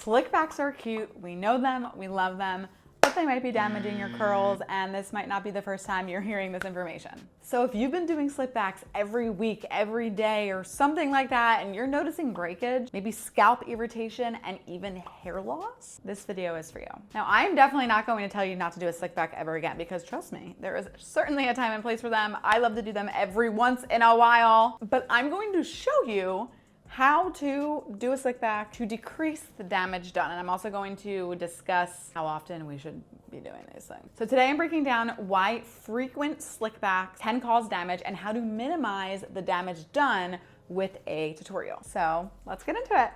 Slick backs are cute. We know them, we love them, but they might be damaging your curls, and this might not be the first time you're hearing this information. So if you've been doing slick backs every week, every day, or something like that, and you're noticing breakage, maybe scalp irritation, and even hair loss, this video is for you. Now, I'm definitely not going to tell you not to do a slick back ever again, because trust me, there is certainly a time and place for them. I love to do them every once in a while, but I'm going to show you how to do a slick back to decrease the damage done. And I'm also going to discuss how often we should be doing these things. So today I'm breaking down why frequent slick backs can cause damage and how to minimize the damage done with a tutorial. So let's get into it.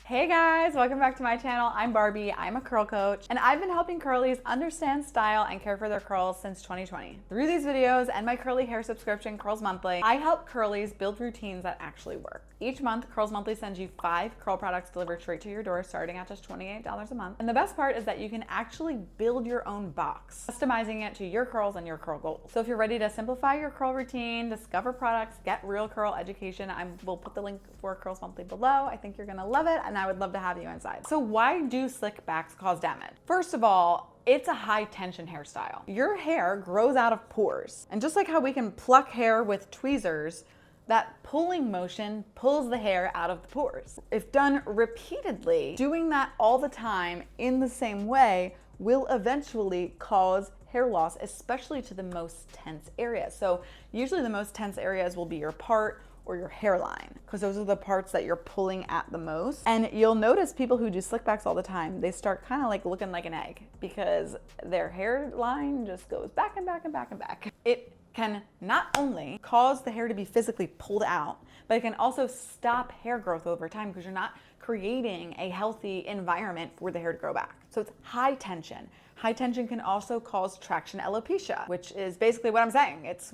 Hey guys, welcome back to my channel. I'm Barbie, I'm a curl coach, and I've been helping curlies understand style and care for their curls since 2020. Through these videos and my curly hair subscription, Curls Monthly, I help curlies build routines that actually work. Each month, Curls Monthly sends you 5 curl products delivered straight to your door, starting at just $28 a month. And the best part is that you can actually build your own box, customizing it to your curls and your curl goals. So if you're ready to simplify your curl routine, discover products, get real curl education, I will put the link for Curls Monthly below. I think you're gonna love it, and I would love to have you inside. So why do slick backs cause damage? First of all, it's a high tension hairstyle. Your hair grows out of pores. And just like how we can pluck hair with tweezers, that pulling motion pulls the hair out of the pores. If done repeatedly, doing that all the time in the same way will eventually cause hair loss, especially to the most tense areas. So usually the most tense areas will be your part or your hairline, because those are the parts that you're pulling at the most. And you'll notice people who do slick backs all the time, they start kind of like looking like an egg because their hairline just goes back and back and back and back. It can not only cause the hair to be physically pulled out, but it can also stop hair growth over time because you're not creating a healthy environment for the hair to grow back. So it's high tension. High tension can also cause traction alopecia, which is basically what I'm saying. It's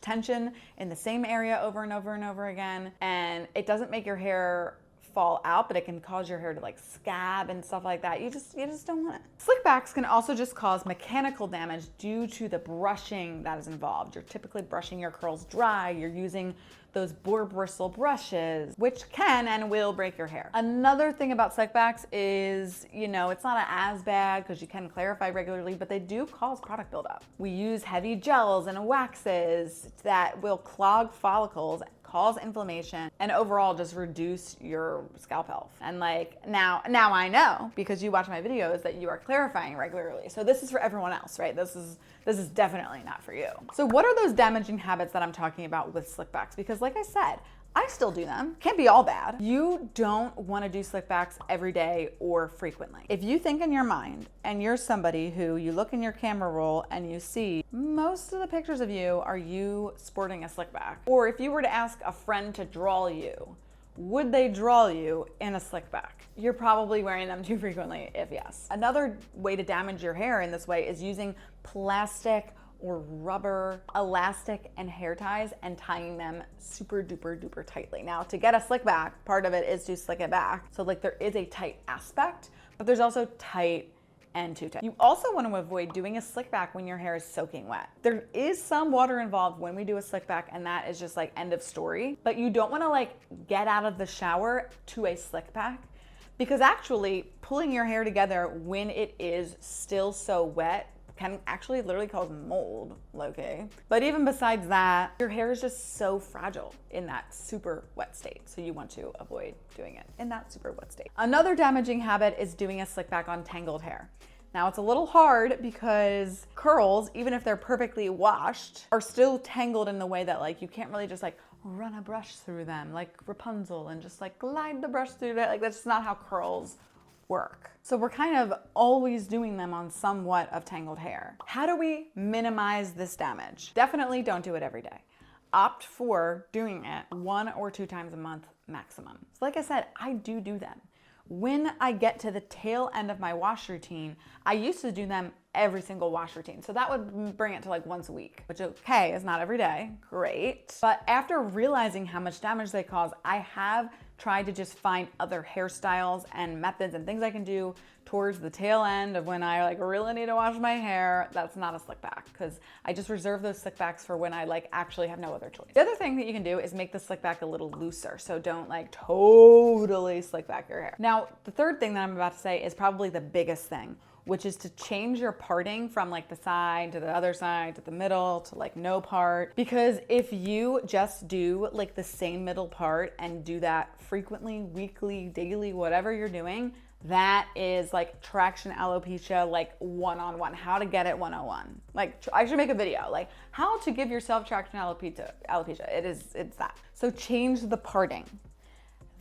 tension in the same area over and over and over again, and it doesn't make your hair fall out, but it can cause your hair to like scab and stuff like that. You just don't want it. Slick backs can also just cause mechanical damage due to the brushing that is involved. You're typically brushing your curls dry. You're using those boar bristle brushes, which can and will break your hair. Another thing about slick backs is, it's not as bad because you can clarify regularly, but they do cause product buildup. We use heavy gels and waxes that will clog follicles, cause inflammation, and overall just reduce your scalp health. And now I know, because you watch my videos, that you are clarifying regularly. So this is for everyone else, right? This is definitely not for you. So what are those damaging habits that I'm talking about with slick backs? Because like I said, I still do them. Can't be all bad. You don't want to do slick backs every day or frequently. If you think in your mind and you're somebody who you look in your camera roll and you see most of the pictures of you are you sporting a slick back, or if you were to ask a friend to draw you, would they draw you in a slick back? You're probably wearing them too frequently if yes. Another way to damage your hair in this way is using plastic or rubber, elastic, and hair ties and tying them super duper duper tightly. Now, to get a slick back, part of it is to slick it back. So there is a tight aspect, but there's also tight and too tight. You also want to avoid doing a slick back when your hair is soaking wet. There is some water involved when we do a slick back, and that is just end of story. But you don't want to get out of the shower to a slick back, because actually pulling your hair together when it is still so wet can actually literally cause mold, low-key. But even besides that, your hair is just so fragile in that super wet state. So you want to avoid doing it in that super wet state. Another damaging habit is doing a slick back on tangled hair. Now it's a little hard because curls, even if they're perfectly washed, are still tangled in the way that you can't really just run a brush through them like Rapunzel and just glide the brush through that. That's not how curls work. So we're kind of always doing them on somewhat of tangled hair. How do we minimize this damage? Definitely don't do it every day. Opt for doing it 1 or 2 times a month maximum. So like I said, I do them. When I get to the tail end of my wash routine, I used to do them every single wash routine. So that would bring it to like once a week, which okay, is not every day, great. But after realizing how much damage they cause, I have tried to just find other hairstyles and methods and things I can do towards the tail end of when I like really need to wash my hair. That's not a slick back, because I just reserve those slick backs for when I like actually have no other choice. The other thing that you can do is make the slick back a little looser. So don't like totally slick back your hair. Now, the third thing that I'm about to say is probably the biggest thing, which is to change your parting from like the side to the other side to the middle to like no part. Because if you just do like the same middle part and do that frequently, weekly, daily, whatever you're doing, that is like traction alopecia, like one-on-one, how to get it 101. Like I should make a video, like how to give yourself traction alopecia. It's that. So change the parting.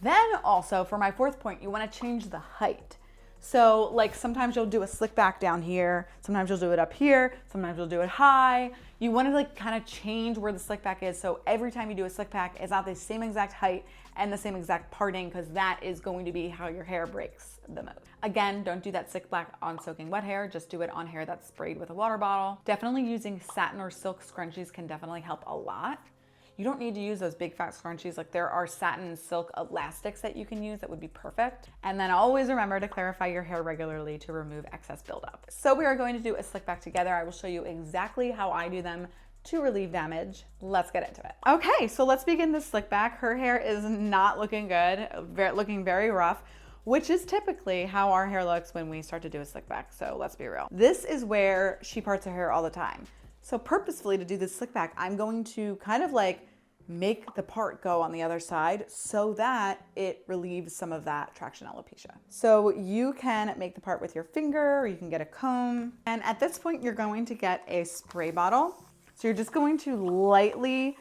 Then also for my fourth point, you wanna change the height. So like sometimes you'll do a slick back down here, sometimes you'll do it up here, sometimes you'll do it high. You want to like kind of change where the slick back is, so every time you do a slick back, it's not the same exact height and the same exact parting, because that is going to be how your hair breaks the most. Again, don't do that slick back on soaking wet hair, just do it on hair that's sprayed with a water bottle. Definitely using satin or silk scrunchies can definitely help a lot. You don't need to use those big fat scrunchies. Like there are satin and silk elastics that you can use that would be perfect. And then always remember to clarify your hair regularly to remove excess buildup. So we are going to do a slick back together. I will show you exactly how I do them to relieve damage. Let's get into it. Okay, so let's begin the slick back. Her hair is not looking good, looking very rough, which is typically how our hair looks when we start to do a slick back. So let's be real. This is where she parts her hair all the time. So purposefully to do this slick back, I'm going to kind of like make the part go on the other side so that it relieves some of that traction alopecia. So you can make the part with your finger, or you can get a comb. And at this point, you're going to get a spray bottle. So you're just going to lightly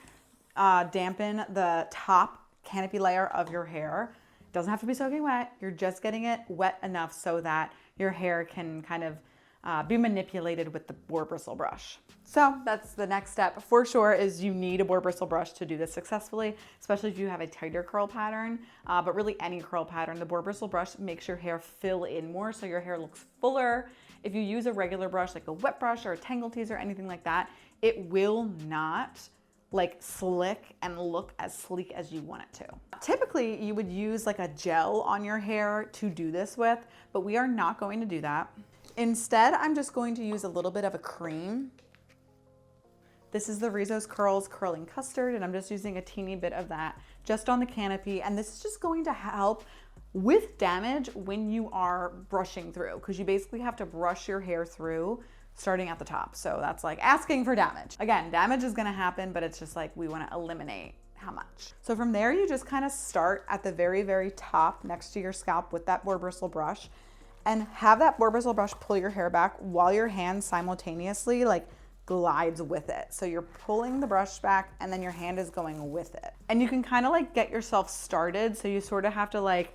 dampen the top canopy layer of your hair. It doesn't have to be soaking wet. You're just getting it wet enough so that your hair can kind of be manipulated with the boar bristle brush. So that's the next step for sure, is you need a boar bristle brush to do this successfully, especially if you have a tighter curl pattern, but really any curl pattern. The boar bristle brush makes your hair fill in more so your hair looks fuller. If you use a regular brush, like a wet brush or a tangle teaser or anything like that, it will not like slick and look as sleek as you want it to. Typically, you would use like a gel on your hair to do this with, but we are not going to do that. Instead, I'm just going to use a little bit of a cream. This is the Rizos Curls Curling Custard, and I'm just using a teeny bit of that just on the canopy. And this is just going to help with damage when you are brushing through, because you basically have to brush your hair through starting at the top. So that's like asking for damage. Again, damage is gonna happen, but it's just like we wanna eliminate how much. So from there, you just kind of start at the very, very top next to your scalp with that boar bristle brush, and have that boar bristle brush pull your hair back while your hand simultaneously like glides with it. So you're pulling the brush back and then your hand is going with it. And you can kind of like get yourself started. So you sort of have to like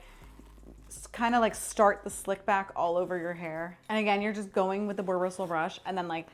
kind of like start the slick back all over your hair. And again, you're just going with the boar bristle brush and then like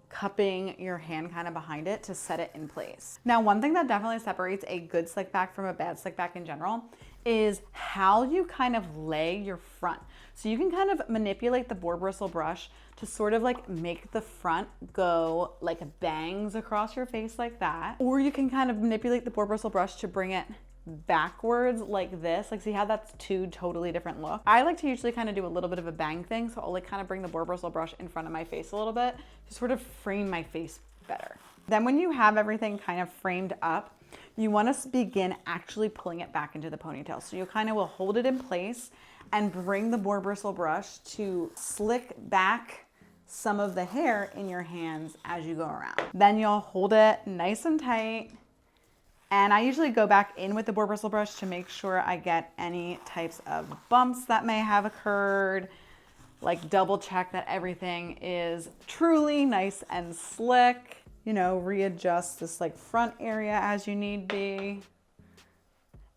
cupping your hand kind of behind it to set it in place. Now, one thing that definitely separates a good slick back from a bad slick back in general is how you kind of lay your front. So you can kind of manipulate the boar bristle brush to sort of like make the front go like bangs across your face like that. Or you can kind of manipulate the boar bristle brush to bring it backwards like this. Like, see how that's two totally different looks? I like to usually kind of do a little bit of a bang thing. So I'll like kind of bring the boar bristle brush in front of my face a little bit to sort of frame my face better. Then when you have everything kind of framed up, you want to begin actually pulling it back into the ponytail. So you kind of will hold it in place and bring the boar bristle brush to slick back some of the hair in your hands as you go around. Then you'll hold it nice and tight. And I usually go back in with the boar bristle brush to make sure I get any types of bumps that may have occurred, like double check that everything is truly nice and slick. You know, readjust this like front area as you need be.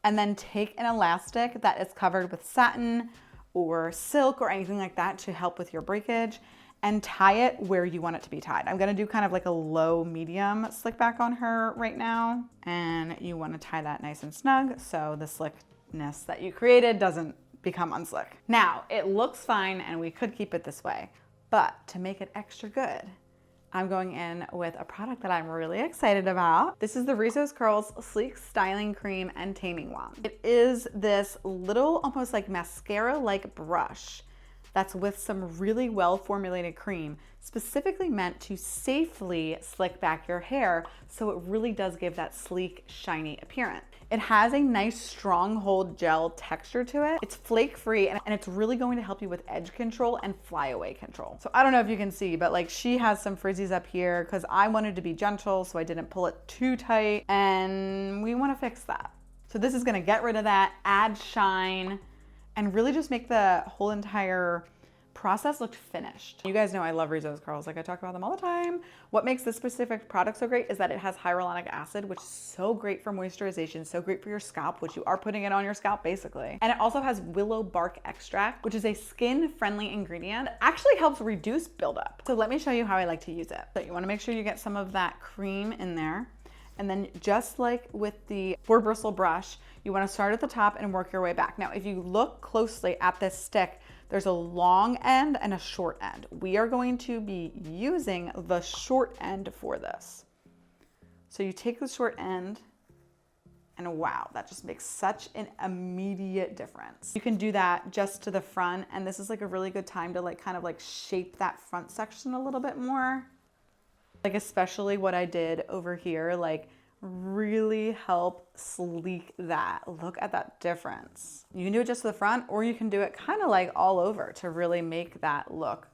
And then take an elastic that is covered with satin or silk or anything like that to help with your breakage, and tie it where you want it to be tied. I'm gonna do kind of like a low medium slick back on her right now. And you wanna tie that nice and snug so the slickness that you created doesn't become unslick. Now, it looks fine and we could keep it this way, But to make it extra good, I'm going in with a product that I'm really excited about. This is the Rizos Curls Sleek Styling Cream and Taming Wand. It is this little, almost like mascara-like brush that's with some really well formulated cream, specifically meant to safely slick back your hair so it really does give that sleek, shiny appearance. It has a nice stronghold gel texture to it. It's flake free and it's really going to help you with edge control and flyaway control. So I don't know if you can see, but like she has some frizzies up here because I wanted to be gentle so I didn't pull it too tight, and we want to fix that. So this is going to get rid of that, add shine, and really just make the whole entire process look finished. You guys know I love Rizos curls, like I talk about them all the time. What makes this specific product so great is that it has hyaluronic acid, which is so great for moisturization, so great for your scalp, which you are putting it on your scalp basically. And it also has willow bark extract, which is a skin-friendly ingredient that actually helps reduce buildup. So let me show you how I like to use it. So you wanna make sure you get some of that cream in there. And then just like with the 4-bristle brush, you wanna start at the top and work your way back. Now, if you look closely at this stick, there's a long end and a short end. We are going to be using the short end for this. So you take the short end and wow, that just makes such an immediate difference. You can do that just to the front, and this is like a really good time to like kind of like shape that front section a little bit more. Like especially what I did over here, like really help sleek that. Look at that difference. You can do it just to the front, or you can do it kind of like all over to really make that look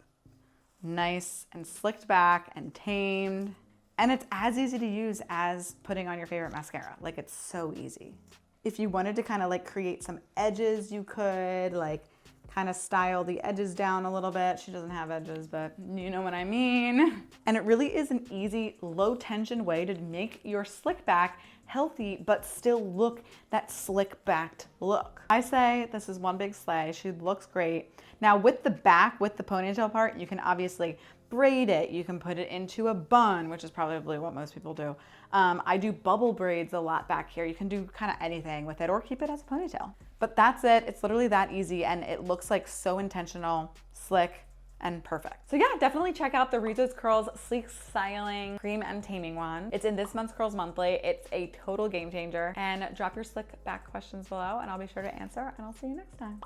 nice and slicked back and tamed. And it's as easy to use as putting on your favorite mascara. Like it's so easy. If you wanted to kind of like create some edges, you could like kind of style the edges down a little bit. She doesn't have edges, but you know what I mean. And it really is an easy, low tension way to make your slick back healthy, but still look that slick backed look. I say this is one big slay. She looks great. Now with the back, with the ponytail part, you can obviously braid it. You can put it into a bun, which is probably what most people do. I do bubble braids a lot back here. You can do kind of anything with it or keep it as a ponytail. But that's it. It's literally that easy, and it looks like so intentional, slick, and perfect. So yeah, definitely check out the Rizos Curls Sleek Styling Cream and Taming Wand. It's in this month's Curls Monthly. It's a total game changer. And drop your slick back questions below and I'll be sure to answer, and I'll see you next time.